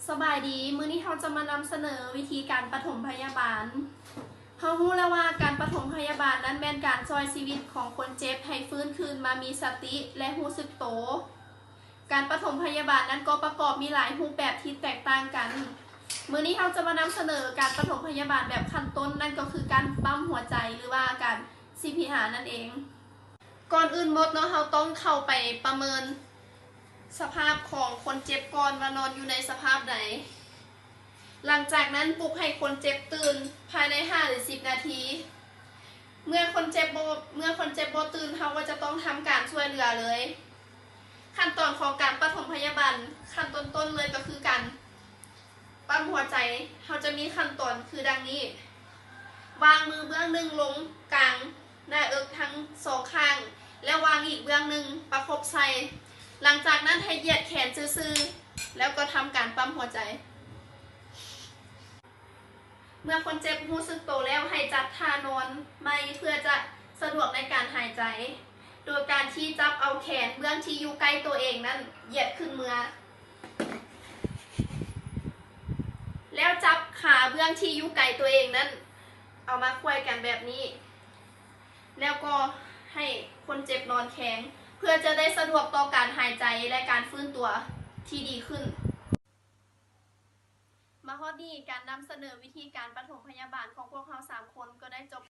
สบายดีมื้อนี้เราจะมานำเสนอวิธีการปฐมพยาบาลเรารู้แล้วว่าการปฐมพยาบาลนั้นเป็นการช่วยชีวิตของคนเจ็บให้ฟื้นคืนมามีสติและรู้สึกโตการปฐมพยาบาลนั้นก็ประกอบมีหลายรูปแบบที่แตกต่างกันมื้อนี้เราจะมานำเสนอการปฐมพยาบาลแบบขั้นต้นนั่นก็คือการปั๊มหัวใจหรือว่าการ CPR นั่นเองก่อนอื่นหมดเนาะเราต้องเข้าไปประเมินสภาพของคนเจ็บก่อนว่านอนอยู่ในสภาพไหนหลังจากนั้นปลุกให้คนเจ็บตื่นภายใน5 หรือ 10 นาทีเมื่อคนเจ็บบ่ตื่นเขาก็จะต้องทำการช่วยเหลือเลยขั้นตอนของการปฐมพยาบาลขั้นต้นๆเลยก็คือการปั๊มหัวใจเขาจะมีขั้นตอนคือดังนี้วางมือเบื้องหนึ่งลงกลางหน้าอกทั้งสองข้างแล้ววางอีกเบื้องหนึ่งประคบใส่หลังจากนั้นให้เหยียดแขนซื่อๆแล้วก็ทำการปั๊มหัวใจเมื่อคนเจ็บรู้สึกโตแล้วให้จัดท่านอนไม่เพื่อจะสะดวกในการหายใจโดยการที่จับเอาแขนเบื้องที่อยู่ใกล้ตัวเองนั้นเหยียดขึ้นมือแล้วจับขาเบื้องที่อยู่ไกลตัวเองนั้นเอามาควยกันแบบนี้แล้วก็ให้คนเจ็บนอนแข็งเพื่อจะได้สะดวกต่อการหายใจและการฟื้นตัวที่ดีขึ้นมาฮอดนี้การนำเสนอวิธีการปฐมพยาบาลของพวกเรา3 คนก็ได้จบ